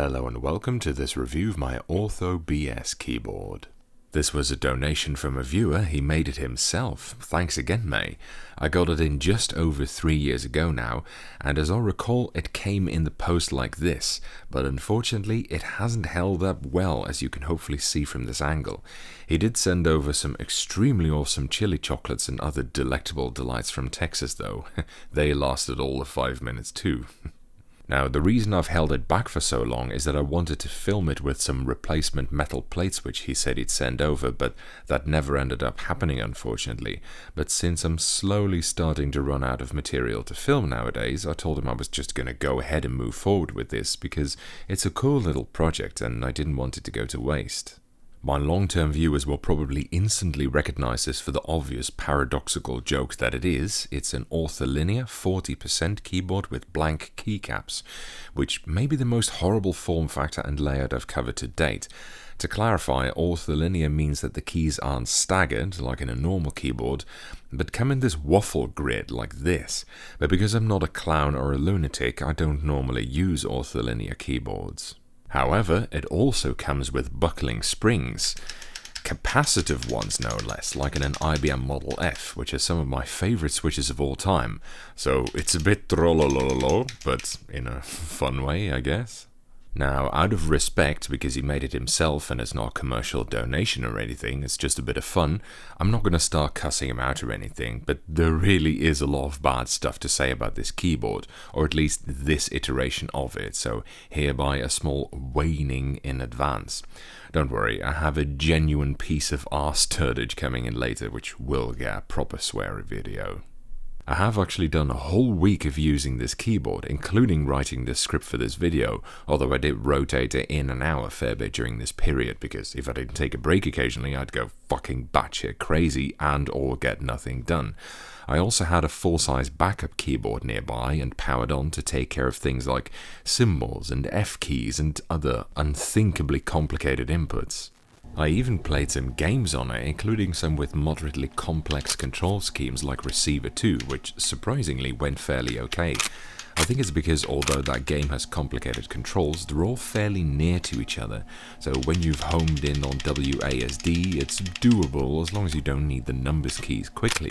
Hello and welcome to this review of my OrthoBS keyboard. This was a donation from a viewer. He made it himself. Thanks again, May. I got it in just over 3 years ago now, and as I recall, it came in the post like this, but unfortunately it hasn't held up well, as you can hopefully see from this angle. He did send over some extremely awesome chili chocolates and other delectable delights from Texas though. They lasted all of 5 minutes too. Now, the reason I've held it back for so long is that I wanted to film it with some replacement metal plates which he said he'd send over, but that never ended up happening unfortunately. But since I'm slowly starting to run out of material to film nowadays, I told him I was just going to go ahead and move forward with this because it's a cool little project and I didn't want it to go to waste. My long-term viewers will probably instantly recognize this for the obvious paradoxical joke that it is. It's an ortholinear 40% keyboard with blank keycaps, which may be the most horrible form factor and layout I've covered to date. To clarify, ortholinear means that the keys aren't staggered, like in a normal keyboard, but come in this waffle grid like this. But because I'm not a clown or a lunatic, I don't normally use ortholinear keyboards. However, it also comes with buckling springs, capacitive ones no less, like in an IBM Model F, which are some of my favorite switches of all time. So it's a bit trollololo, but in a fun way, I guess. Now, out of respect, because he made it himself and it's not a commercial donation or anything, it's just a bit of fun, I'm not going to start cussing him out or anything, but there really is a lot of bad stuff to say about this keyboard, or at least this iteration of it, so hereby a small waning in advance. Don't worry, I have a genuine piece of arse turdage coming in later, which will get a proper sweary video. I have actually done a whole week of using this keyboard, including writing the script for this video, although I did rotate it in and out a fair bit during this period, because if I didn't take a break occasionally, I'd go fucking batshit crazy and or get nothing done. I also had a full-size backup keyboard nearby and powered on to take care of things like symbols and F keys and other unthinkably complicated inputs. I even played some games on it, including some with moderately complex control schemes like Receiver 2, which surprisingly went fairly okay. I think it's because although that game has complicated controls, they're all fairly near to each other, so when you've homed in on WASD, it's doable as long as you don't need the numbers keys quickly.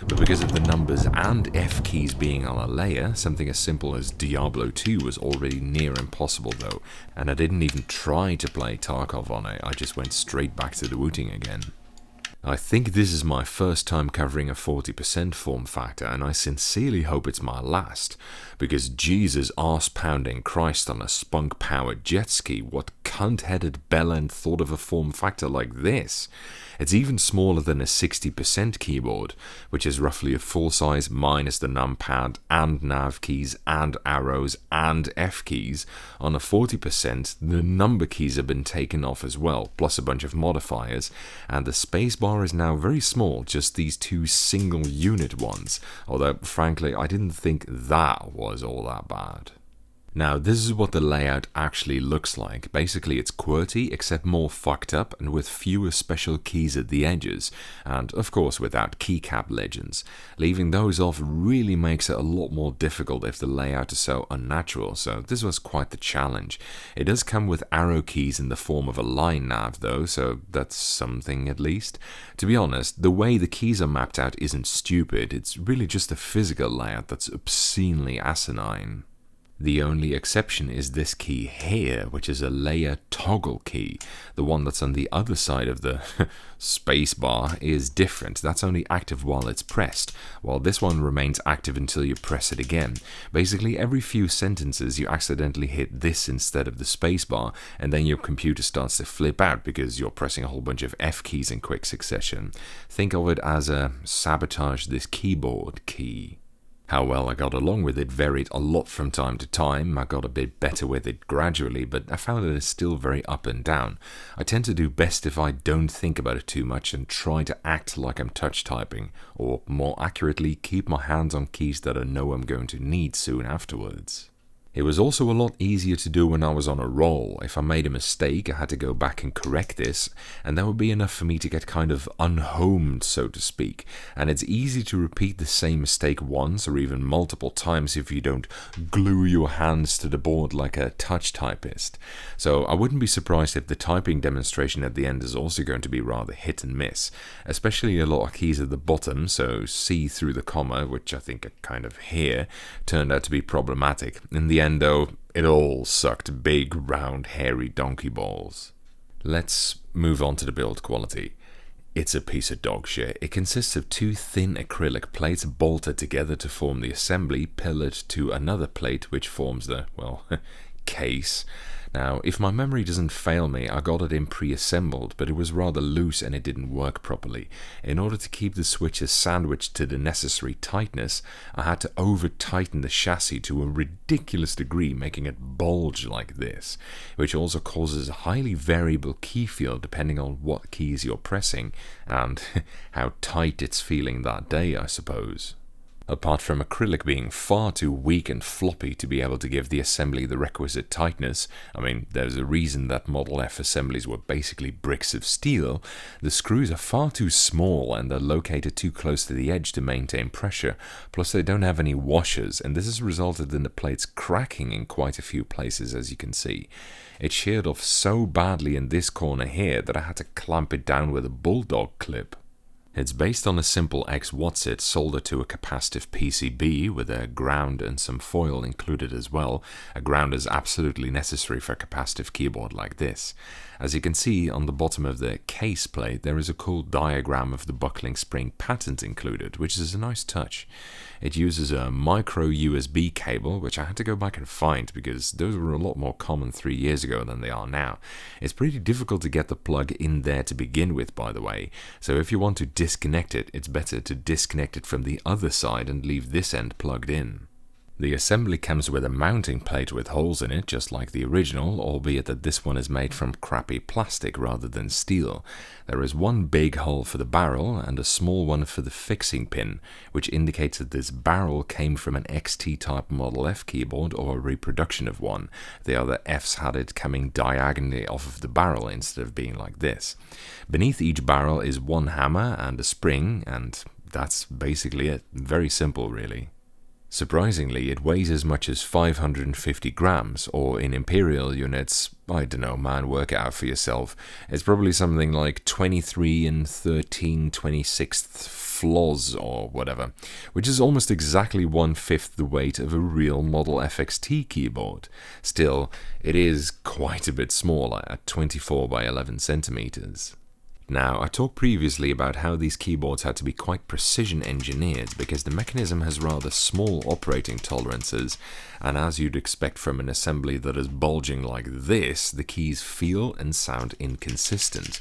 But because of the numbers and F keys being on a layer, something as simple as Diablo 2 was already near impossible though, and I didn't even try to play Tarkov on it, I just went straight back to the wooting again. I think this is my first time covering a 40% form factor, and I sincerely hope it's my last, because Jesus arse-pounding Christ on a spunk-powered jet ski, what cunt-headed bellend thought of a form factor like this? It's even smaller than a 60% keyboard, which is roughly a full size minus the numpad and nav keys and arrows and F keys. On a 40%, the number keys have been taken off as well, plus a bunch of modifiers, and the spacebar is now very small, just these two single unit ones, although frankly I didn't think that was all that bad. Now, this is what the layout actually looks like. Basically, it's QWERTY, except more fucked up and with fewer special keys at the edges, and of course without keycap legends. Leaving those off really makes it a lot more difficult if the layout is so unnatural, so this was quite the challenge. It does come with arrow keys in the form of a line nav though, so that's something at least. To be honest, the way the keys are mapped out isn't stupid, it's really just a physical layout that's obscenely asinine. The only exception is this key here, which is a layer toggle key. The one that's on the other side of the spacebar is different. That's only active while it's pressed, while this one remains active until you press it again. Basically, every few sentences you accidentally hit this instead of the spacebar, and then your computer starts to flip out because you're pressing a whole bunch of F keys in quick succession. Think of it as a sabotage this keyboard key. How well I got along with it varied a lot from time to time. I got a bit better with it gradually, but I found that it's still very up and down. I tend to do best if I don't think about it too much and try to act like I'm touch typing, or more accurately, keep my hands on keys that I know I'm going to need soon afterwards. It was also a lot easier to do when I was on a roll. If I made a mistake, I had to go back and correct this, and that would be enough for me to get kind of unhomed, so to speak. And it's easy to repeat the same mistake once or even multiple times if you don't glue your hands to the board like a touch typist. So I wouldn't be surprised if the typing demonstration at the end is also going to be rather hit and miss, especially a lot of keys at the bottom, so C through the comma, which I think are kind of here, turned out to be problematic. In the end, though, it all sucked big, round, hairy donkey balls. Let's move on to the build quality. It's a piece of dog shit. It consists of two thin acrylic plates bolted together to form the assembly, pillared to another plate which forms the, well, case. Now, if my memory doesn't fail me, I got it in pre-assembled, but it was rather loose and it didn't work properly. In order to keep the switches sandwiched to the necessary tightness, I had to over-tighten the chassis to a ridiculous degree, making it bulge like this, which also causes a highly variable key field depending on what keys you're pressing, and how tight it's feeling that day, I suppose. Apart from acrylic being far too weak and floppy to be able to give the assembly the requisite tightness, I mean, there's a reason that Model F assemblies were basically bricks of steel, the screws are far too small and are located too close to the edge to maintain pressure, plus they don't have any washers, and this has resulted in the plates cracking in quite a few places, as you can see. It sheared off so badly in this corner here that I had to clamp it down with a bulldog clip. It's based on a simple X-Whatsit soldered to a capacitive PCB with a ground and some foil included as well. A ground is absolutely necessary for a capacitive keyboard like this. As you can see on the bottom of the case plate, there is a cool diagram of the buckling spring patent included, which is a nice touch. It uses a micro USB cable, which I had to go back and find because those were a lot more common 3 years ago than they are now. It's pretty difficult to get the plug in there to begin with, by the way, so if you want to disconnect it, it's better to disconnect it from the other side and leave this end plugged in. The assembly comes with a mounting plate with holes in it, just like the original, albeit that this one is made from crappy plastic rather than steel. There is one big hole for the barrel and a small one for the fixing pin, which indicates that this barrel came from an XT-type Model F keyboard or a reproduction of one. The other Fs had it coming diagonally off of the barrel instead of being like this. Beneath each barrel is one hammer and a spring, and that's basically it. Very simple, really. Surprisingly, it weighs as much as 550 grams, or in imperial units, I don't know, man, work it out for yourself. It's probably something like 23 and 13 26th floors or whatever, which is almost exactly 1/5 the weight of a real Model FXT keyboard. Still, it is quite a bit smaller at 24 by 11 centimeters. Now, I talked previously about how these keyboards had to be quite precision engineered because the mechanism has rather small operating tolerances, and as you'd expect from an assembly that is bulging like this, the keys feel and sound inconsistent,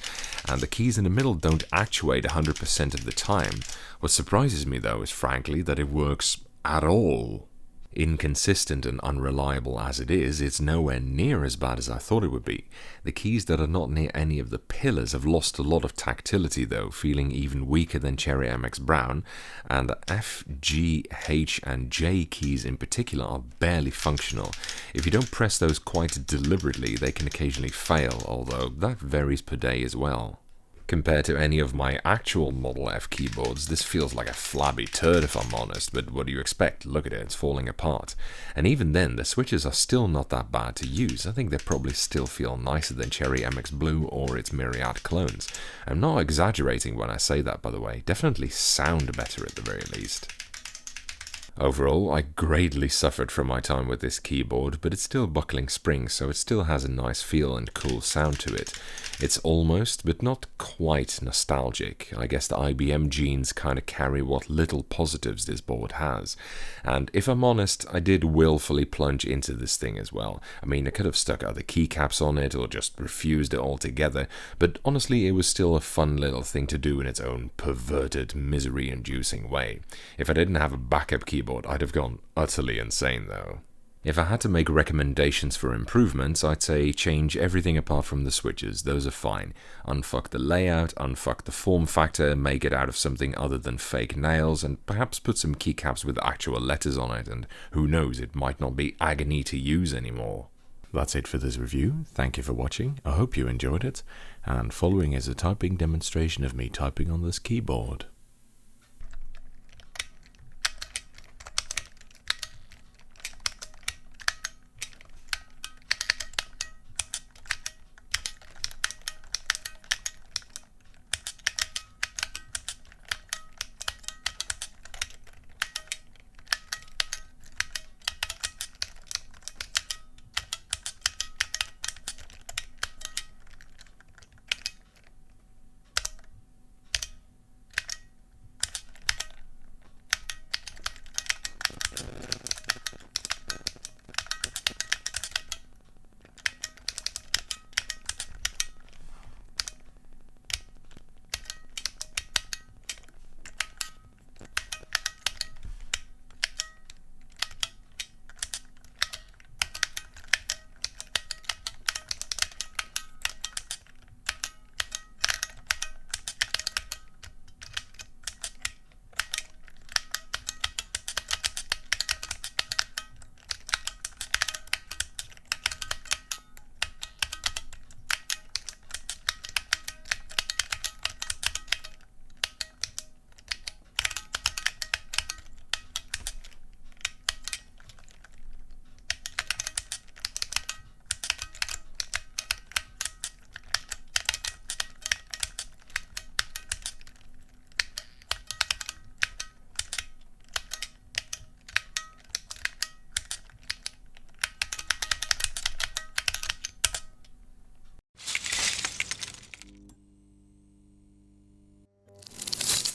and the keys in the middle don't actuate 100% of the time. What surprises me though is frankly that it works at all. Inconsistent and unreliable as it is, it's nowhere near as bad as I thought it would be. The keys that are not near any of the pillars have lost a lot of tactility though, feeling even weaker than Cherry MX Brown, and the F, G, H and J keys in particular are barely functional. If you don't press those quite deliberately, they can occasionally fail, although that varies per day as well. Compared to any of my actual Model F keyboards, this feels like a flabby turd if I'm honest, but what do you expect? Look at it, it's falling apart. And even then, the switches are still not that bad to use. I think they probably still feel nicer than Cherry MX Blue or its myriad clones. I'm not exaggerating when I say that, by the way. Definitely sound better at the very least. Overall, I greatly suffered from my time with this keyboard, but it's still buckling springs, so it still has a nice feel and cool sound to it. It's almost, but not quite, nostalgic. I guess the IBM genes kind of carry what little positives this board has. And if I'm honest, I did willfully plunge into this thing as well. I mean, I could have stuck other keycaps on it or just refused it altogether, but honestly, it was still a fun little thing to do in its own perverted, misery-inducing way. If I didn't have a backup keyboard, I'd have gone utterly insane though. If I had to make recommendations for improvements, I'd say change everything apart from the switches. Those are fine. Unfuck the layout, unfuck the form factor, make it out of something other than fake nails, and perhaps put some keycaps with actual letters on it, and who knows, it might not be agony to use anymore. That's it for this review. Thank you for watching. I hope you enjoyed it. And following is a typing demonstration of me typing on this keyboard.